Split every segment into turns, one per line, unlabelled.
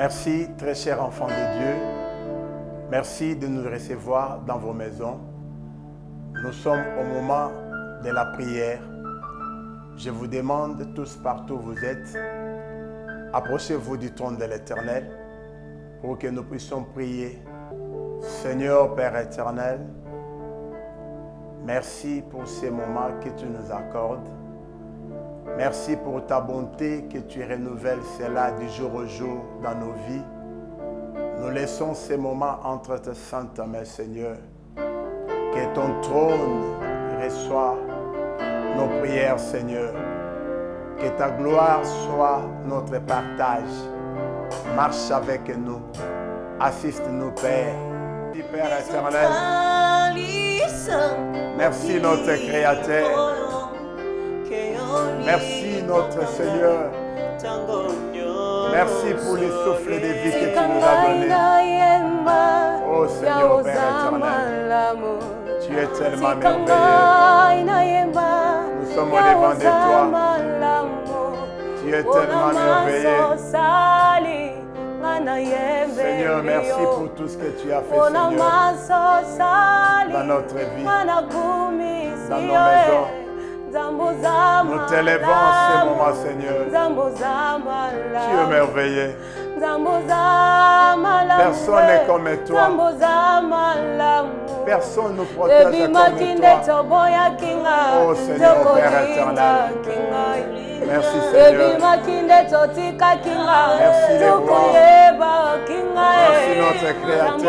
Merci, très cher enfant de Dieu. Merci de nous recevoir dans vos maisons. Nous sommes au moment de la prière. Je vous demande tous partout où vous êtes, approchez-vous du trône de l'Éternel pour que nous puissions prier. Seigneur Père éternel, merci pour ces moments que tu nous accordes. Merci pour ta bonté que tu renouvelles cela du jour au jour dans nos vies. Nous laissons ces moments entre tes saintes mains, Seigneur. Que ton trône reçoive nos prières, Seigneur. Que ta gloire soit notre partage. Marche avec nous. Assiste-nous, Père. Père éternel. Merci, notre Créateur. Merci, notre Seigneur. Merci pour les souffles de vie que tu nous as donnés. Oh Seigneur, Père éternel. Tu es tellement merveilleux. Nous sommes au-devant de toi. Tu es tellement merveilleux. Seigneur, merci pour tout ce que tu as fait, Seigneur, dans notre vie, dans nos maisons. Nous t'élèvons en ce moment, Seigneur. Tu es merveilleux. Personne n'est comme toi. Personne ne nous protège comme toi. Oh Seigneur, Père éternel. Merci Seigneur. Merci les rois. Merci notre Créateur.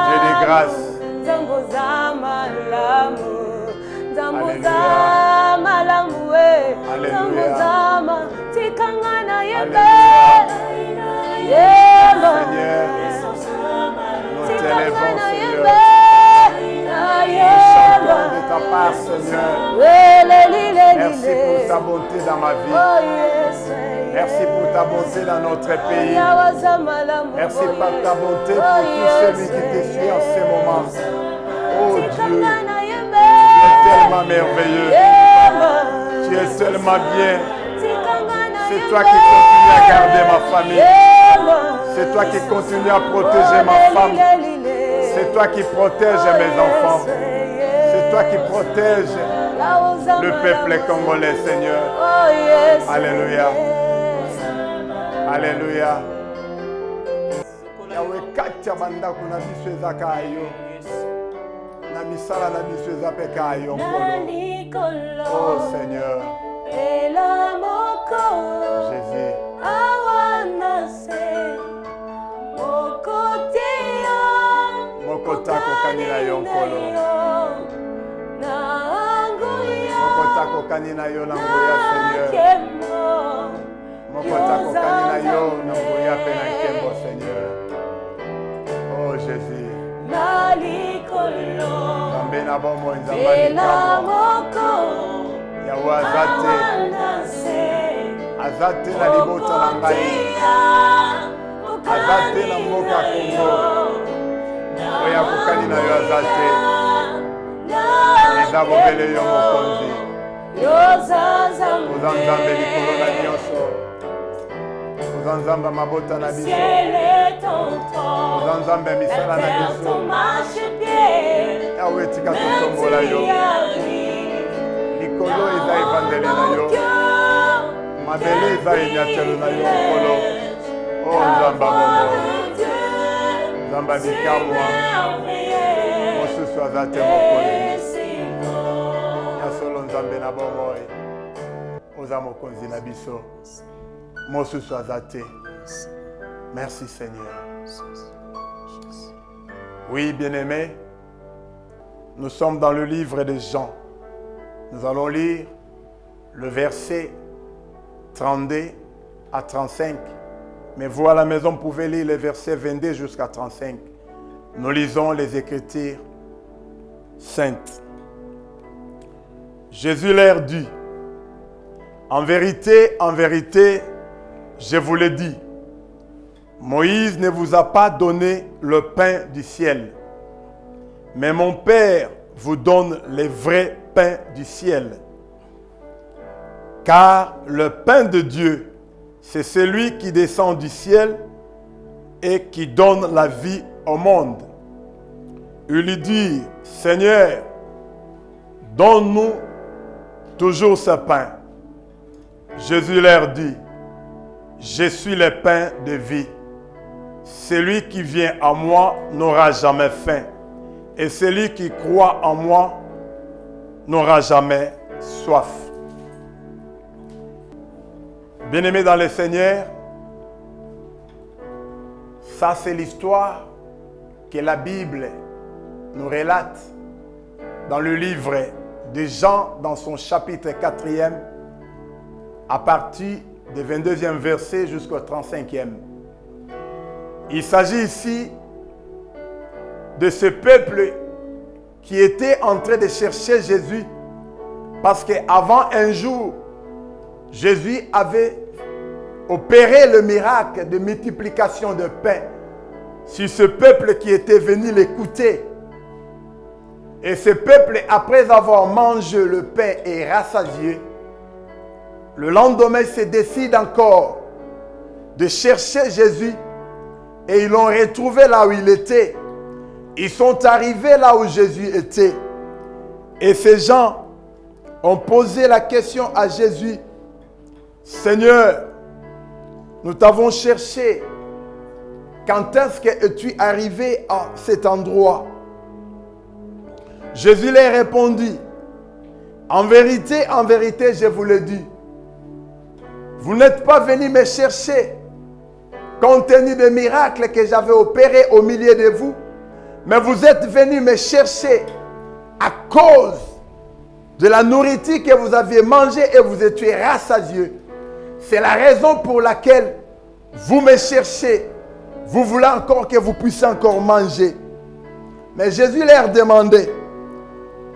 Dieu de grâce. Nous t'élèvons, Seigneur. Nous chantons de ta part, Seigneur. Merci pour ta bonté dans ma vie. Merci pour ta bonté dans notre pays. Merci pour ta bonté pour tous celui qui te suit en ce moment. Oh Dieu, tu es tellement merveilleux. Tu es tellement bien. C'est toi qui continues à garder ma famille. C'est toi qui continues à protéger ma femme. C'est toi qui protèges mes enfants. C'est toi qui protèges le peuple congolais, Seigneur. Alléluia. Alléluia. Yahweh katia banda kuna biso ezaka yo. Na misala na biso ezapeka yo nkolo. Oh Seigneur. Jésus. Mokota kokani na yo nkolo. Mokota kokani na yo na ngoya, Seigneur. Mokota kokani na yo na ngoya pe na nkembo, Seigneur. Oh Jésus. Nzambe na bomo nzambe Yahweh azate na libota na ngai. Azate na mboka Kongo. Oya kokani na yo azate. Eza bobele yo mokonzi. Oza nzambe likolo na nyonso. Oza nzambe mabota na biso. Oza nzambe misala na biso. Yahweh tika totombola yo. Likolo eza evangeli na yo. Mabele eza enyatelo na yo nkolo. Oh nzamba bomo. Nzamba bikamwa. Mosusu azate mokonzi. Yasolo nzambe na bomoi. Oza mokonzi na biso. Mosusu azate. Merci Seigneur. Oui, bien-aimés, nous sommes dans le livre de Jean. Nous allons lire le verset 32 à 35. Mais vous à la maison, vous pouvez lire les versets 22 jusqu'à 35. Nous lisons les Écritures saintes. Jésus leur dit, en vérité, je vous le dis, Moïse ne vous a pas donné le pain du ciel, mais mon Père vous donne le vrai pain du ciel. Car le pain de Dieu, c'est celui qui descend du ciel et qui donne la vie au monde. Ils lui dirent, Seigneur, donne-nous toujours ce pain. Jésus leur dit, je suis le pain de vie. Celui qui vient à moi n'aura jamais faim, et celui qui croit en moi n'aura jamais soif. Bien-aimés dans le Seigneur, ça c'est l'histoire que la Bible nous relate dans le livre de Jean, dans son chapitre 4e, à partir du 22e verset jusqu'au 35e. Il s'agit ici de ce peuple qui était en train de chercher Jésus, parce qu'avant un jour, Jésus avait opéré le miracle de multiplication de pain sur ce peuple qui était venu l'écouter. Et ce peuple, après avoir mangé le pain et rassasié, le lendemain se décide encore de chercher Jésus, et ils l'ont retrouvé là où il était. Ils sont arrivés là où Jésus était. Et ces gens ont posé la question à Jésus, Seigneur, nous t'avons cherché. Quand est-ce que es-tu arrivé à cet endroit? Jésus leur répondit, en vérité, je vous le dis, vous n'êtes pas venus me chercher compte tenu des miracles que j'avais opérés au milieu de vous, mais vous êtes venus me chercher à cause de la nourriture que vous aviez mangée et vous étiez rassasiés. C'est la raison pour laquelle vous me cherchez. Vous voulez encore que vous puissiez encore manger. Mais Jésus leur demandait,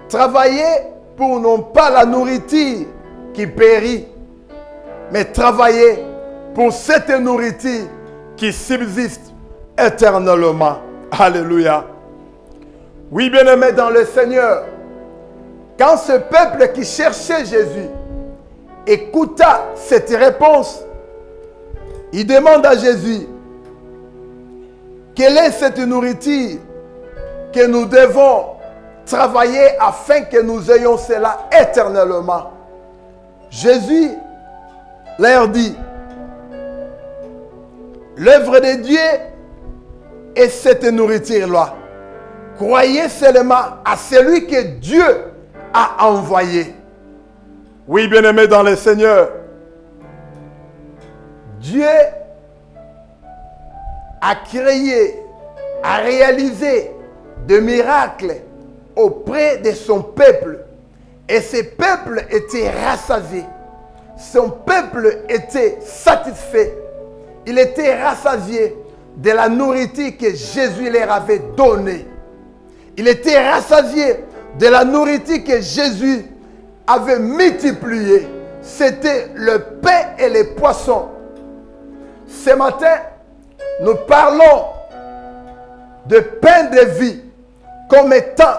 travaillez pour non pas la nourriture qui périt, mais travaillez pour cette nourriture qui subsiste éternellement. Alléluia. Oui, bien-aimés dans le Seigneur, quand ce peuple qui cherchait Jésus écouta cette réponse, il demande à Jésus, quelle est cette nourriture que nous devons travailler afin que nous ayons cela éternellement? Jésus leur dit, l'œuvre de Dieu est cette nourriture-là. Croyez seulement à celui que Dieu a envoyé. Oui, bien-aimés dans le Seigneur, Dieu a créé, a réalisé des miracles auprès de son peuple. Et ce peuple était rassasié. Son peuple était satisfait. Il était rassasié de la nourriture que Jésus leur avait donnée. Il était rassasié de la nourriture que Jésus avait multipliée. C'était le pain et les poissons. Ce matin, nous parlons de pain de vie comme étant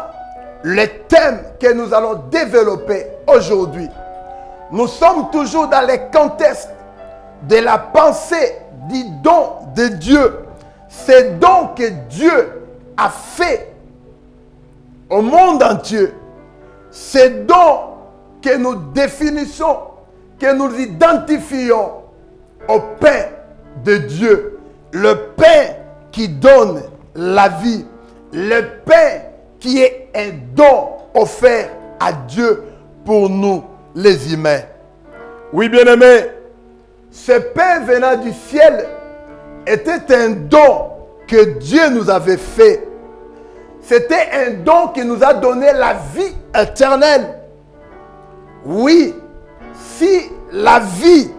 le thème que nous allons développer aujourd'hui. Nous sommes toujours dans le contexte de la pensée du don de Dieu. C'est don que Dieu a fait au monde entier. C'est don que nous définissons, que nous identifions au pain de Dieu. Le pain qui donne la vie. Le pain qui est un don offert à Dieu pour nous les humains. Oui, bien-aimés, ce pain venant du ciel était un don que Dieu nous avait fait. C'était un don qui nous a donné la vie éternelle. Oui, si la vie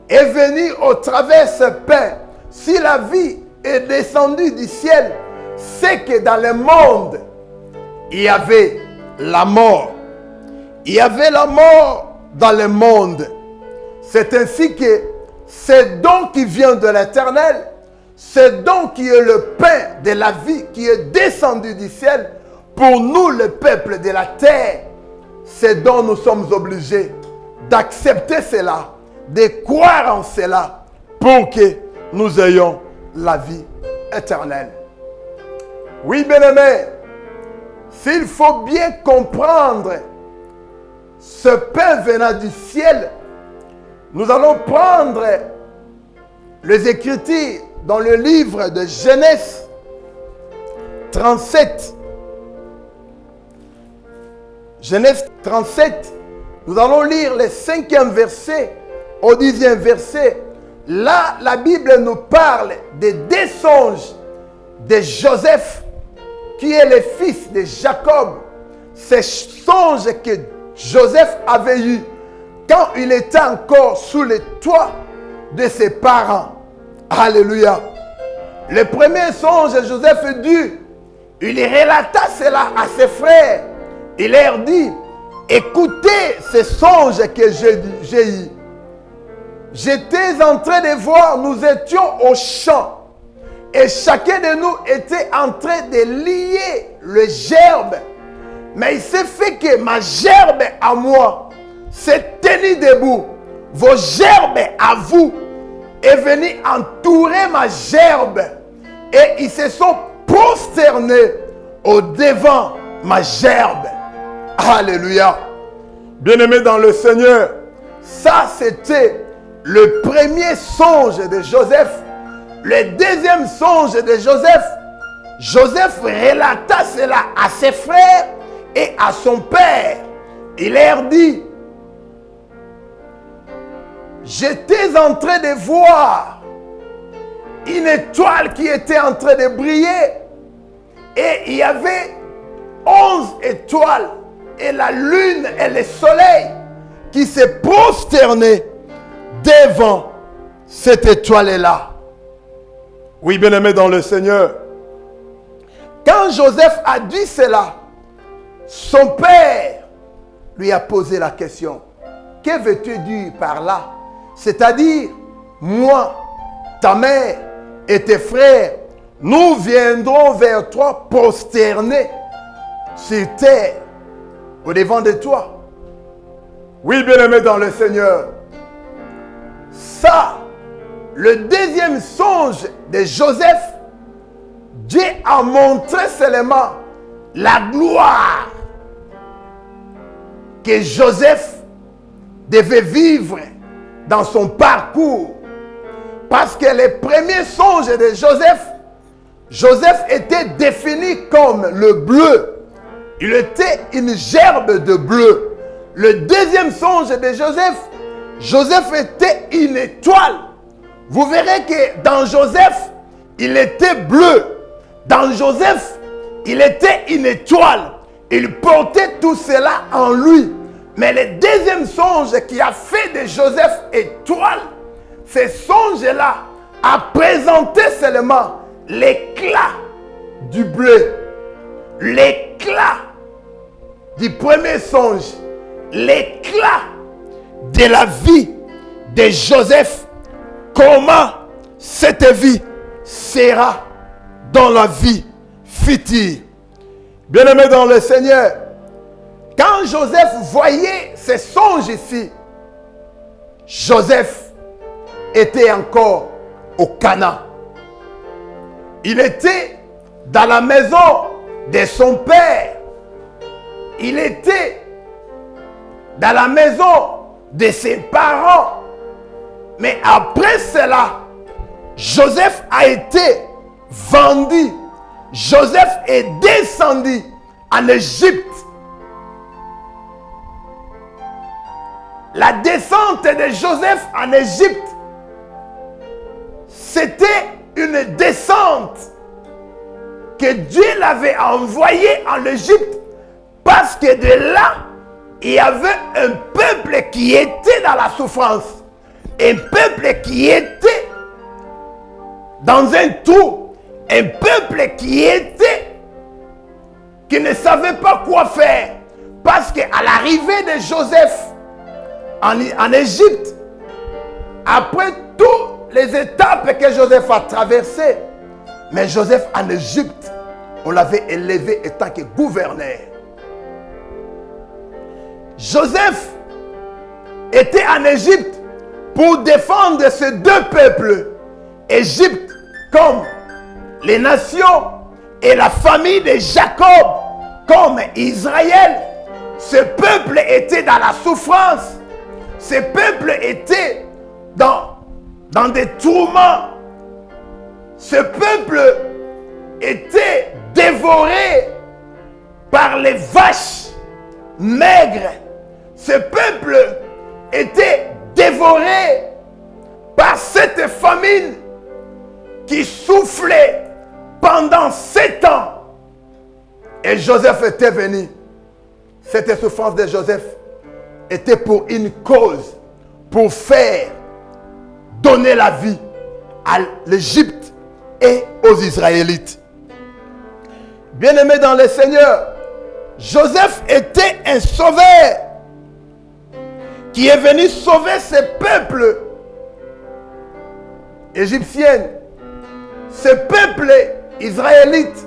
est venue au travers de ce pain, si la vie est descendue du ciel, c'est que dans le monde, il y avait la mort. Il y avait la mort dans le monde. C'est ainsi que ce don qui vient de l'Éternel, ce don qui est le pain de la vie, qui est descendu du ciel, pour nous, le peuple de la terre, ce dont nous sommes obligés d'accepter cela, de croire en cela pour que nous ayons la vie éternelle. Oui, bien-aimés, s'il faut bien comprendre ce pain venant du ciel, nous allons prendre les Écritures dans le livre de Genèse 37. Genèse 37, nous allons lire le 5e verset au 10e verset. Là, la Bible nous parle des deux songes de Joseph, qui est le fils de Jacob. Ces songes que Joseph avait eus quand il était encore sous le toit de ses parents. Alléluia. Le premier songe, Joseph dit, il relata cela à ses frères. Il leur dit, écoutez ces songes que j'ai eus. J'étais en train de voir, nous étions au champ. Et chacun de nous était en train de lier le gerbe. Mais il s'est fait que ma gerbe à moi s'est tenue debout. Vos gerbes à vous est venue entourer ma gerbe. Et ils se sont prosternés au devant ma gerbe. Alléluia. Bien-aimés dans le Seigneur, ça c'était le premier songe de Joseph. Le deuxième songe de Joseph, Joseph relata cela à ses frères et à son père. Il leur dit, j'étais en train de voir une étoile qui était en train de briller et il y avait 11 étoiles et la lune et le soleil qui se prosternaient devant cette étoile-là. Oui, bien-aimé dans le Seigneur, quand Joseph a dit cela, son père lui a posé la question. Que veux-tu dire par là? C'est-à-dire, moi, ta mère et tes frères, nous viendrons vers toi prosterner sur terre au devant de toi. Oui, bien-aimé dans le Seigneur, ça, le deuxième songe de Joseph, Dieu a montré seulement la gloire que Joseph devait vivre dans son parcours. Parce que les premiers songes de Joseph, Joseph était défini comme le bleu. Il était une gerbe de bleu. Le deuxième songe de Joseph, Joseph était une étoile. Vous verrez que dans Joseph, il était bleu. Dans Joseph, il était une étoile. Il portait tout cela en lui. Mais le deuxième songe qui a fait de Joseph étoile, ce songe-là a présenté seulement l'éclat du bleu. L'éclat du premier songe. L'éclat de la vie de Joseph. Comment cette vie sera dans la vie future. Bien-aimés dans le Seigneur, quand Joseph voyait ces songes ici, Joseph était encore au Canaan. Il était dans la maison de son père. Il était dans la maison de ses parents. Mais après cela, Joseph a été vendu. Joseph est descendu en Égypte. La descente de Joseph en Égypte, c'était une descente que Dieu l'avait envoyée en Égypte parce que de là, il y avait un peuple qui était dans la souffrance. Un peuple qui était dans un trou. Un peuple qui ne savait pas quoi faire. Parce qu'à l'arrivée de Joseph en Égypte, après toutes les étapes que Joseph a traversées, mais Joseph en Égypte, on l'avait élevé en tant que gouverneur. Joseph était en Égypte pour défendre ces deux peuples, Égypte comme les nations et la famille de Jacob comme Israël. Ce peuple était dans la souffrance. Ce peuple était dans des tourments. Ce peuple était dévoré par les vaches maigres. Ce peuple était dévoré par cette famine qui soufflait pendant 7 ans. Et Joseph était venu. Cette souffrance de Joseph était pour une cause, pour faire donner la vie à l'Égypte et aux Israélites. Bien-aimés dans le Seigneur, Joseph était un sauveur qui est venu sauver ce peuple égyptien, ce peuple israélite,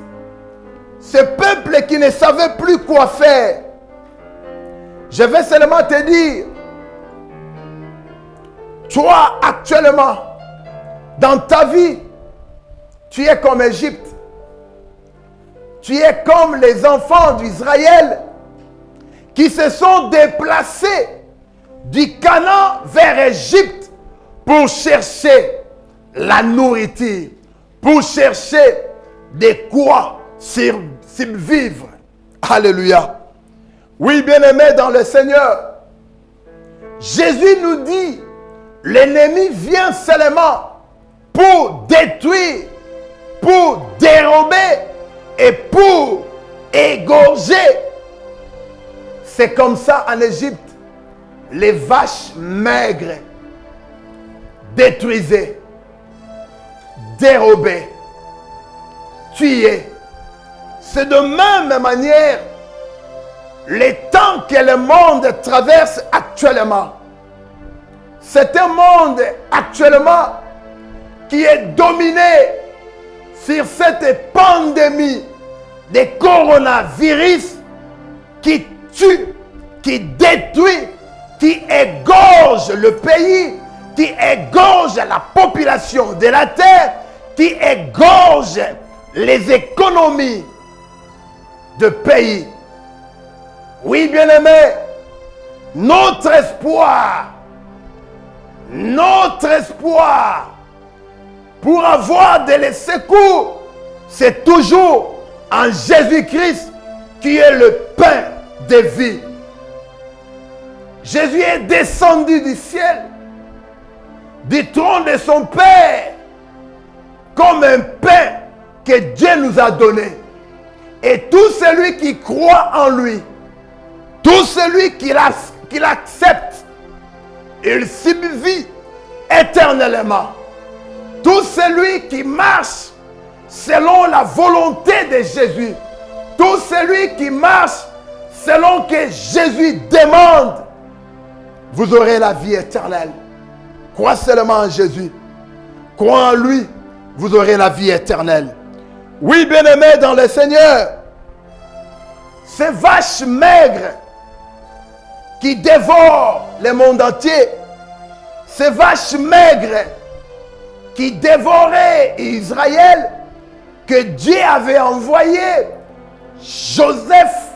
ce peuple qui ne savait plus quoi faire. Je vais seulement te dire, toi actuellement, dans ta vie, tu es comme Égypte. Tu es comme les enfants d'Israël qui se sont déplacés du Canaan vers Égypte pour chercher la nourriture, pour chercher de quoi survivre. Alléluia. Oui, bien-aimés dans le Seigneur, Jésus nous dit, l'ennemi vient seulement pour détruire, pour dérober et pour égorger. C'est comme ça en Égypte. Les vaches maigres détruisaient, dérobaient, tuaient. C'est de même manière les temps que le monde traverse actuellement. C'est un monde actuellement qui est dominé sur cette pandémie de coronavirus qui tue, qui détruit, qui égorge le pays, qui égorge la population de la terre, qui égorge les économies de pays. Oui, bien-aimés, notre espoir pour avoir des secours, c'est toujours en Jésus-Christ qui est le pain de vie. Jésus est descendu du ciel, du trône de son Père, comme un pain que Dieu nous a donné. Et tout celui qui croit en lui, tout celui qui l'accepte, il survit éternellement. Tout celui qui marche selon la volonté de Jésus, tout celui qui marche selon que Jésus demande, vous aurez la vie éternelle. Crois seulement en Jésus. Crois en lui, vous aurez la vie éternelle. Oui, bien-aimés dans le Seigneur, ces vaches maigres qui dévorent le monde entier, ces vaches maigres qui dévoraient Israël, que Dieu avait envoyé Joseph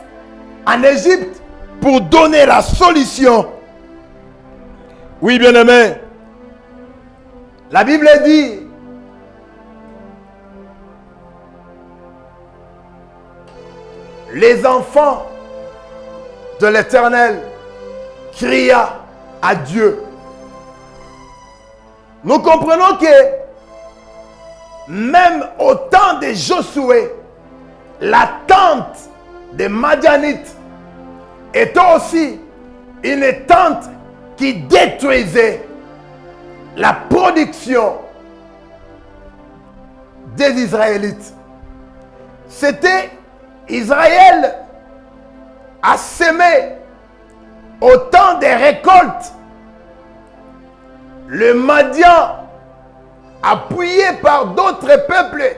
en Égypte pour donner la solution. Oui, bien-aimés, la Bible dit, les enfants de l'Éternel cria à Dieu. Nous comprenons que même au temps de Josué, la tente des Madianites était aussi une tente qui détruisait la production des Israélites. C'était Israël a semé au temps des récoltes. Le Madian, appuyé par d'autres peuples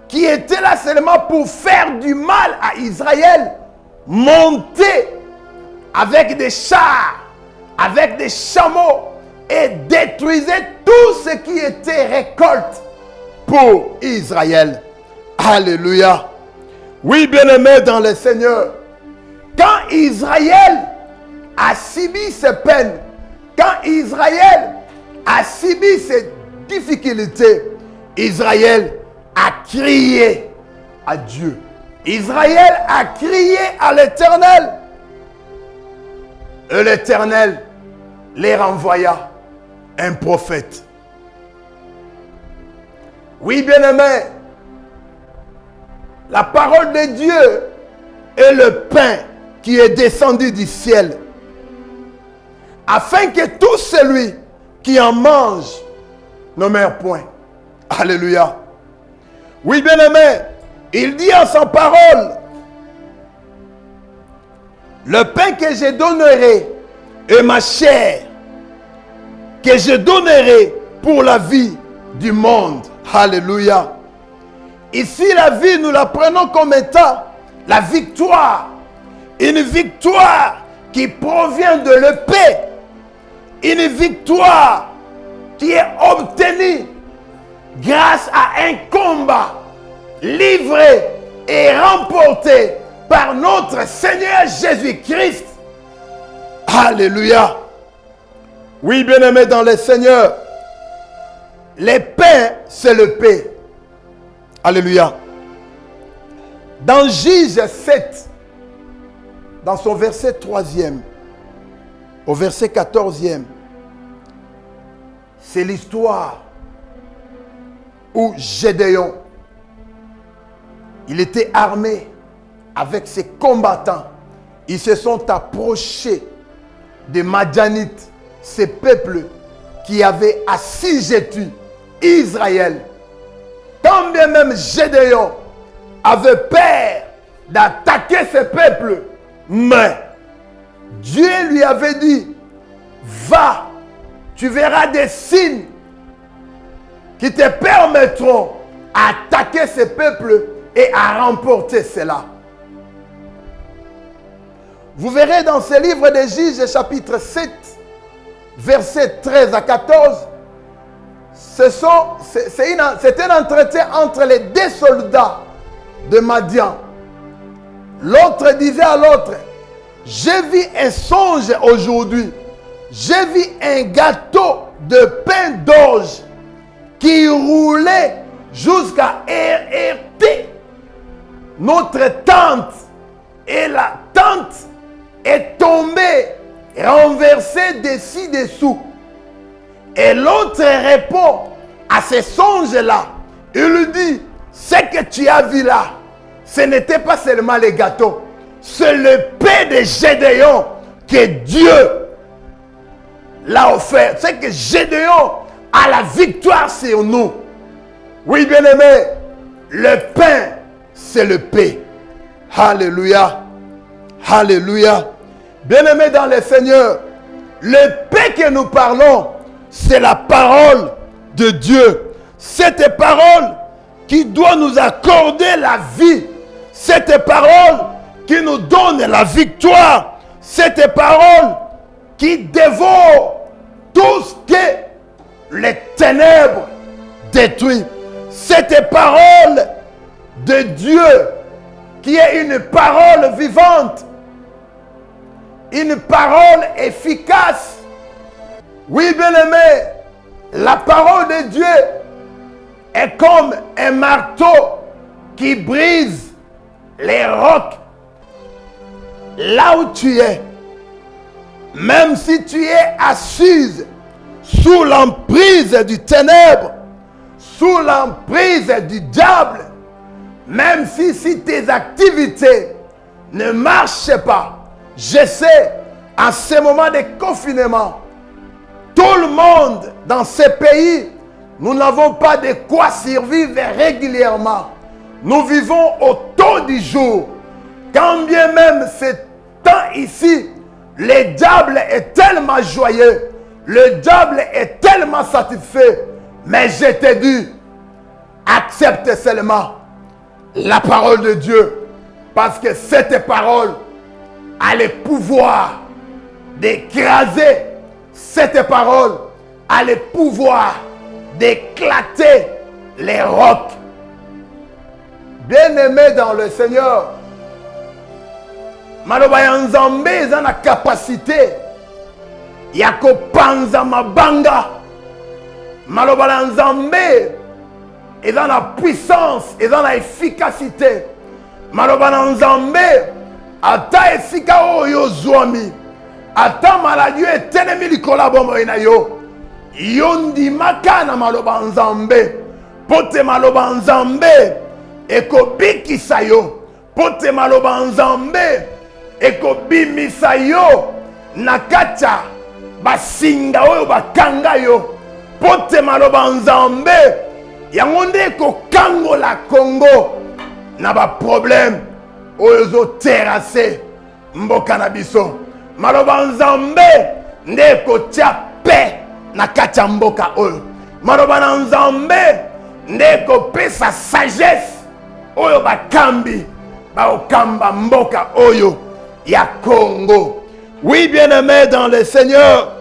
qui étaient là seulement pour faire du mal à Israël, montait avec des chars, avec des chameaux, et détruisait tout ce qui était récolte pour Israël. Alléluia. Oui, bien-aimés dans le Seigneur, quand Israël a subi ses peines, quand Israël a subi ses difficultés, Israël a crié à Dieu. Israël a crié à l'Éternel. Et l'Éternel les renvoya un prophète. Oui, bien-aimés, la parole de Dieu est le pain qui est descendu du ciel, afin que tout celui qui en mange ne meure point. Alléluia. Oui, bien-aimé, il dit en sa parole, le pain que je donnerai est ma chair, que je donnerai pour la vie du monde. Alléluia. Ici, la vie, nous la prenons comme étant la victoire. Une victoire qui provient de l'épée. Une victoire qui est obtenue grâce à un combat livré et remporté par notre Seigneur Jésus-Christ. Alléluia. Oui, bien-aimés dans le Seigneur, les pains, c'est le pain. Alléluia. Dans Juge 7, dans son verset 3e, au verset 14e, c'est l'histoire où Gédéon, il était armé avec ses combattants. Ils se sont approchés des Madianites, ces peuples qui avaient assujetti Israël. Quand bien même Gédéon avait peur d'attaquer ce peuple, mais Dieu lui avait dit, va, tu verras des signes qui te permettront d'attaquer ce peuple et à remporter cela. Vous verrez dans ce livre de Juges, chapitre 7, versets 13 à 14, c'est un entretien entre les deux soldats de Madian. L'autre disait à l'autre, j'ai vu un songe aujourd'hui. J'ai vu un gâteau de pain d'orge qui roulait jusqu'à heurter notre tente. Et la tente est tombée, renversée dessus-dessous. Et l'autre répond à ce songe-là. Il lui dit, ce que tu as vu là, ce n'était pas seulement les gâteaux. C'est le pain de Gédéon que Dieu l'a offert. C'est que Gédéon a la victoire sur nous. Oui, bien-aimé, le pain, c'est le pain. Alléluia. Alléluia. Bien-aimé dans le Seigneur, le pain que nous parlons, c'est la parole de Dieu. Cette parole qui doit nous accorder la vie. Cette parole qui nous donne la victoire. Cette parole qui dévore tout ce que les ténèbres détruisent. Cette parole de Dieu qui est une parole vivante. Une parole efficace. Oui, bien-aimé, la parole de Dieu est comme un marteau qui brise les rocs. Là où tu es, même si tu es assise sous l'emprise du ténèbre, sous l'emprise du diable, même si tes activités ne marchent pas, je sais, en ce moment de confinement, tout le monde dans ce pays, nous n'avons pas de quoi survivre régulièrement. Nous vivons au taux du jour. Quand bien même ce temps ici, le diable est tellement joyeux, le diable est tellement satisfait, mais je te dis, accepte seulement la parole de Dieu, parce que cette parole a le pouvoir d'écraser. Cette parole a le pouvoir d'éclater les rocs. Bien-aimé dans le Seigneur, maloba ya Nzambe eza na capacité ya kopanza mabanga. Maloba ya Nzambe eza na puissance, eza na efficacité. Maloba na Nzambe ata esika oyo zwami, ata maladi etelemi likolo bomoi na yo, yo ndimaka na maloba Nzambe, pote maloba Nzambe ekobikisa yo, pote maloba Nzambe ekobimisa yo na kacha basinga oyo bakanga yo, pote maloba Nzambe yango nde ekokangola Congo na ba problème oyo zo terrasser mboka na biso. Maloba Nzambe nde ekotia paix na kacha mboka oyo. Maloba na Nzambe nde ekopesa sagesse oyo bakambi baokamba mboka oyo ya Congo. Oui, bien-aimé dans le Seigneur,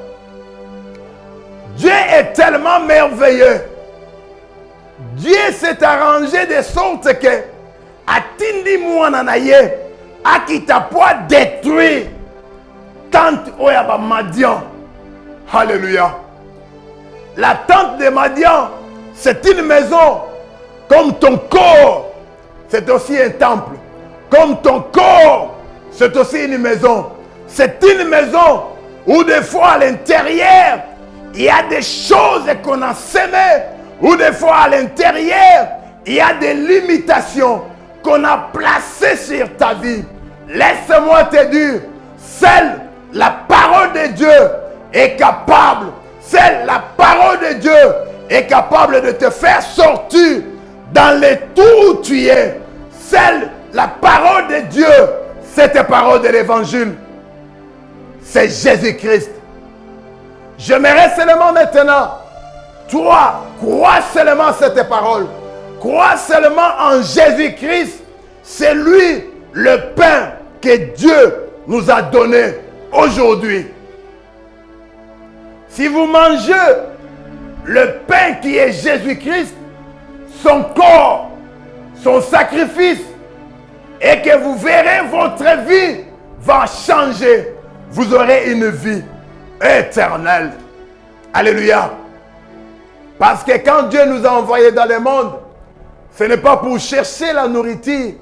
Dieu est tellement merveilleux. Dieu s'est arrangé de sorte que atindi mwana na ye akita poa détruire tente oya ba Madian. Alléluia. La tente de Madian, c'est une maison. Comme ton corps, c'est aussi un temple. Comme ton corps, c'est aussi une maison. C'est une maison où des fois à l'intérieur, il y a des choses qu'on a sémées, ou des fois à l'intérieur, il y a des limitations qu'on a placées sur ta vie. Laisse-moi te dire, seule la parole de Dieu est capable, seule la parole de Dieu est capable de te faire sortir dans les trous où tu es. Seule la parole de Dieu, cette parole de l'évangile, c'est Jésus-Christ. J'aimerais seulement maintenant, toi, crois seulement cette parole. Crois seulement en Jésus-Christ. C'est lui le pain que Dieu nous a donné aujourd'hui. Si vous mangez le pain qui est Jésus-Christ, son corps, son sacrifice, et que vous verrez votre vie va changer. Vous aurez une vie éternelle. Alléluia. Parce que quand Dieu nous a envoyés dans le monde, ce n'est pas pour chercher la nourriture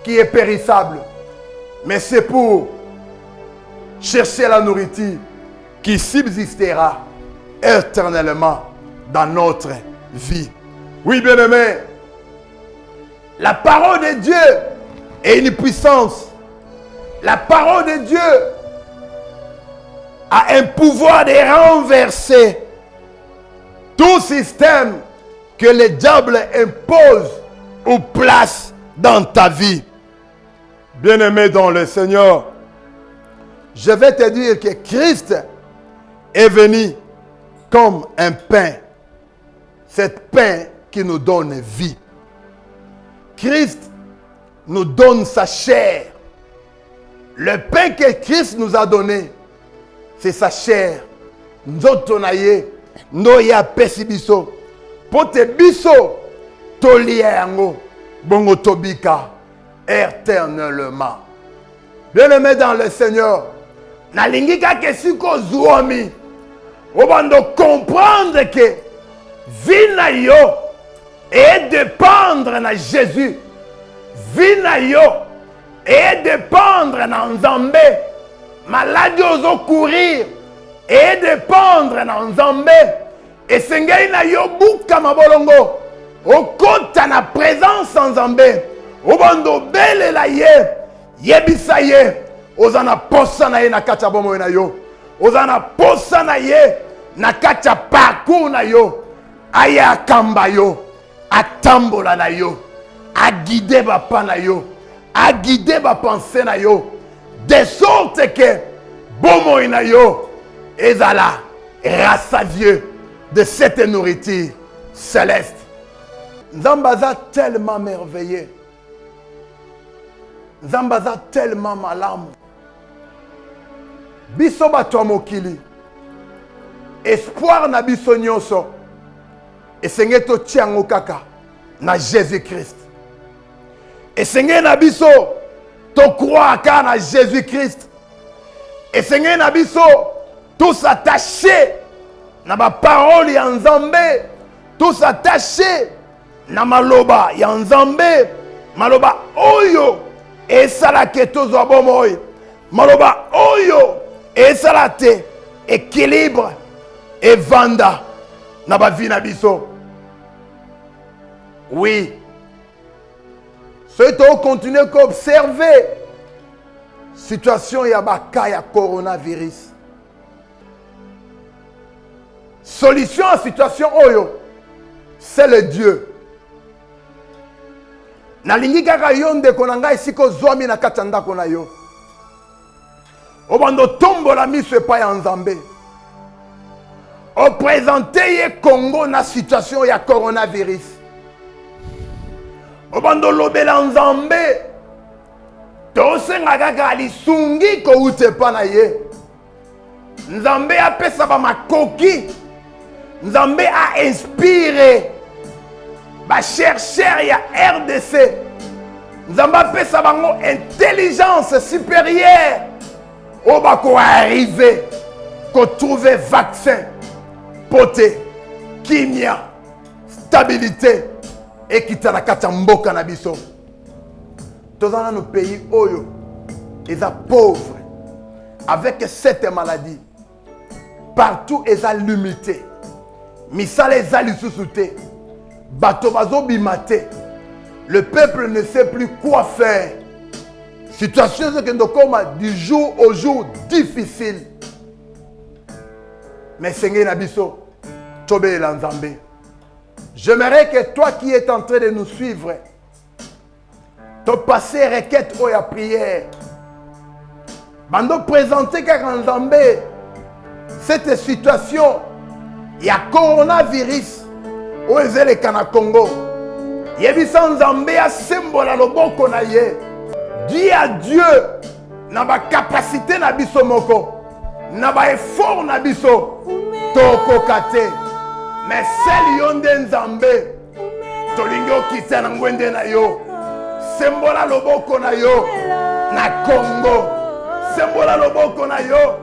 qui est périssable, mais c'est pour chercher la nourriture qui subsistera éternellement dans notre vie. Oui, bien-aimé, la parole de Dieu est une puissance. La parole de Dieu a un pouvoir de renverser tout système que le diable impose ou place dans ta vie. Bien-aimé dans le Seigneur, je vais te dire que Christ est venu comme un pain. Cet pain qui nous donne vie. Christ nous donne sa chair. Le pain que Christ nous a donné, c'est sa chair. Nzotonaye, noya pesi biso. Pote biso, tolia yango, bongo tobika, éternellement. Bien-aimé dans le Seigneur, nalingika kesiko zuomi, obando comprendre que vie na yo et dépendre na Jésus. Vie na yo et dépendre na Nzambe. Maladie ozo courir et dépendre na Nzambe. Et sengei na yo buka mabolongo. Okota na présence Nzambe. Obando bele la ye. Yebisa ye. Ozana posa na ye na kacha bomo na yo. Ozana posa na ye na kacha parcours na yo. Aya kamba yo. Atambola na yo. A guider bapa na yo. A guider ba pensée na yo. De sorte que bomo na yo ezala rassasieux de cette nourriture céleste. Nzambaza tellement merveilleux. Nzambaza tellement malamu. Biso bato mokili. espoir na biso nyonso esengeli totia yango kaka na Jésus-Christ. Esengeli na biso tokroire kaka na Jésus-Christ. Esengeli na biso tous attachés na ba parole ya Nzambe, tous attachés na maloba ya Nzambe, maloba oyo esala ke tozwa bomoi, maloba oyo esala te équilibre et vanda na ba vie na biso. Oui, c'est to continuer à observer situation ya baka ya coronavirus. Solution à situation oyo, c'est le Dieu. Nalingi kaka yo ndeko na ngai siko zwami na kati ya ndako na yo. Obando tombola miso epai ya Nzambe. O présente ye Congo na situation ya coronavirus. Obando lobela Nzambe. Tosenga kaka lisungi ko utepa na ye. Nzambe apesa ba makoki. Nzambe a inspiré ba chercheur ya RDC. Nzambe apesa bango intelligence supérieure. O ba ko arriver ko trouver vaccin, poté, kimia, stabilité et kita na kati ya mboka na biso. Tozana no pays oyo eza pauvre avec cette maladie. Partout eza limité. Misala eza lisusu te. Bato bazo bimate. Le peuple ne sait plus quoi faire. Situation qui est du jour au jour difficile. Mais Seigneur Nabiso, Tobe Lanzambe, j'aimerais que toi qui es en train de nous suivre, te passer requête ou la prière. Bando présenter car Nzambe cette situation, il y a coronavirus au Ezele Kana Congo. Yebisa Nzambe a symbole à loboko na ye. Dis à Dieu na ba capacité na biso moko, na ba effort na biso toko kate. Mais celle yonde Nzambe tolingo kisa na ngwende na yo. Symbole à loboko na yo na Congo. Symbole à loboko na yo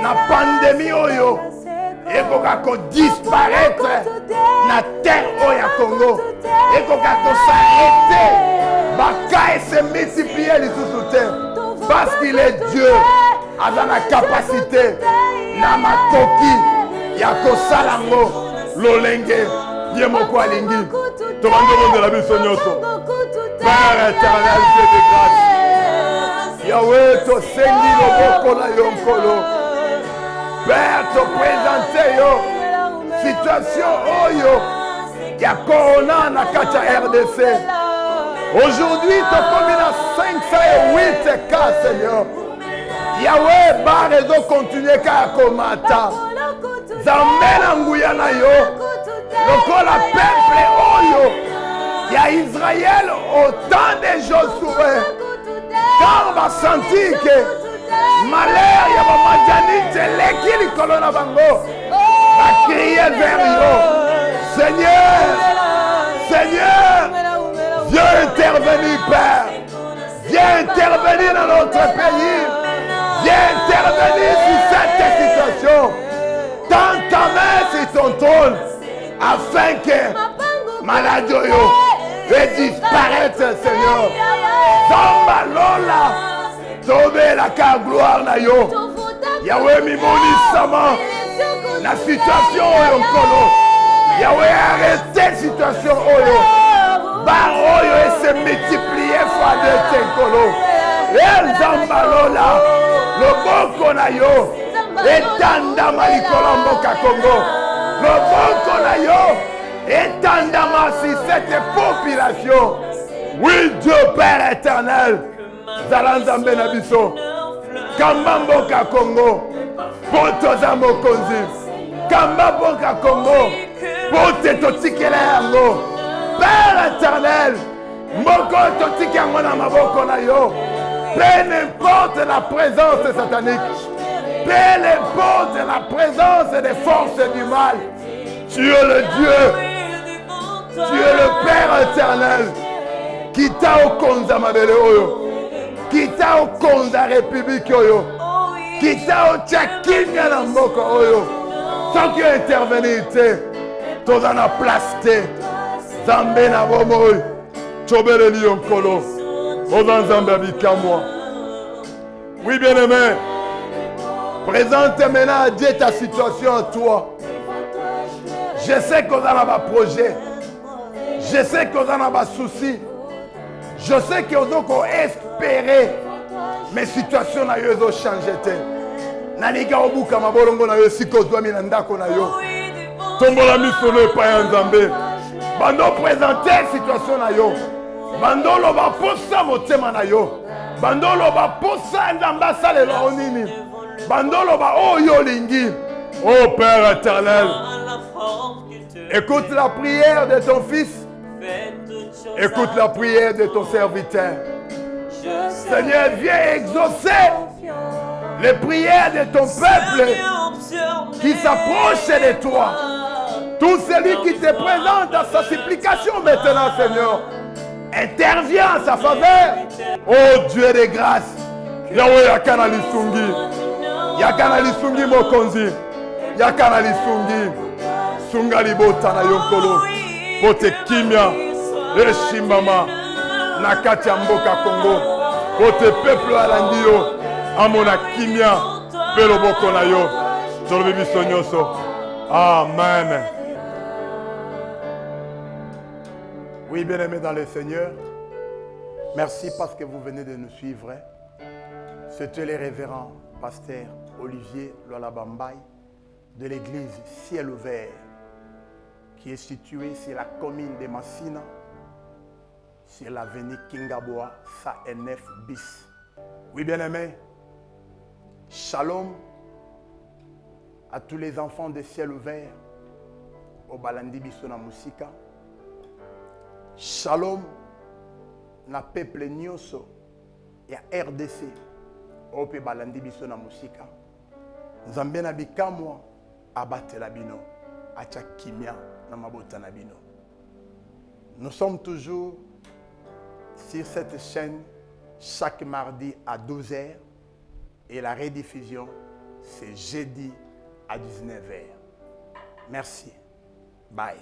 na pandémie oyo. Ekoka ko disparaître na terre oya Congo. Ekoka ko s'arrêter. Baka et se multiplier les sous-terres. Parce qu'il est Dieu. A la capacité. Na makoki. Yako salango. Lolenge. Yemoko alingi. Tomando de la biso nyoso. Père éternel, Dieu de grâce. Yahweh, to sengi loboko na yonkolo. Père, te présenter yo. Situation oyo. Ya corona na kacha RDC. Aujourd'hui, tu as commis à 508 cas, Seigneur. Yahweh, ba réseau continuer qu'à komata. Zambela nguyana yo. Loko la peuple oyo. Ya Israël autant de Josué. Quand on va sentir que malheur ya ba madjanite leki likolo na bango. Va crier vers yo. Seigneur, Seigneur. Viens intervenir, Père. Viens intervenir dans notre pays. Viens intervenir sur cette situation. Tends ta main sur ton trône afin que maladie puisse disparaître, Seigneur. Zamba Lola, sauver la car gloire na yo. Yahweh mimoni sama. La situation est encore. Yahweh arrêtez la situation oyo. Baroyo et se multiplier fois de tenkolo. El Zambalola, le boko na yo, etandama likolombo ka Congo. Le boko na yo, etandama si cette population. Oui, Dieu Père éternel, Zalanzambe na biso, Kambambo ka Congo, Poto Zambo Konzi, Kambambo ka Congo, Pote Totikele yango. Père éternel, Moko Totiki yango na maboko na yo. Peu n'importe la présence satanique. Peu importe la présence des forces du mal, tu es le Dieu. Tu es le Père éternel. Qui t'a au konza mabele oyo. Qui t'a au konza république oyo. Qui t'a au tchakinga na mboka oyo. Sans que intervenir te. Toza na place te. Zambe na bomoy. Chobele lion kolo. Oza Zambe abikamwa. Oui, bien-aimé. Présente maintenant à Dieu ta situation à toi. Je sais qu'on a un projet. Je sais qu'on a un souci. Je sais qu'on a espéré. Mais situation n'a pas changé. Nanika obuka mabolongo na yo siko zwa minandako na yo. Tombola misono pa ya Nzambe. Bando présenter situation na yo. Bando lo ba posa motema na yo. Bando lo ba posa Nzamba salelo nini. Bando lo ba oyo lingi. Oh Père éternel. Écoute la prière de ton fils. Écoute la prière de ton serviteur. Seigneur, viens exaucer les prières de ton peuple qui s'approche de toi. Tout celui qui te présente à sa supplication maintenant, Seigneur, intervient en sa faveur. Oh Dieu de grâce, Yahweh yakana lisungi, yakana lisungi mokonzi, yakana lisungi, sunga libota na yonkolo, pote kimia, eshimbama, nakati ya mboka Congo, pote peuple alandio, amona kimia, pelo boko na yo, tolobi biso nyonso. Amen. Oui, bien-aimés dans le Seigneur, merci parce que vous venez de nous suivre. C'était le révérend pasteur Olivier Loalabambaye de l'église Ciel Ouvert qui est située sur la commune de Massina, sur l'avenue Kingaboa, 109 bis. Oui, bien-aimés, shalom à tous les enfants de Ciel Ouvert, au Balandi Bisona Musika. Shalom na peuple nyonso ya RDC ope balandi biso na musika. Nzambe na bikamwa abatela bino acha kimia na mabota na bino. Nous sommes toujours sur cette chaîne chaque mardi à 12h et la rediffusion c'est jeudi à 19h. Merci. Bye.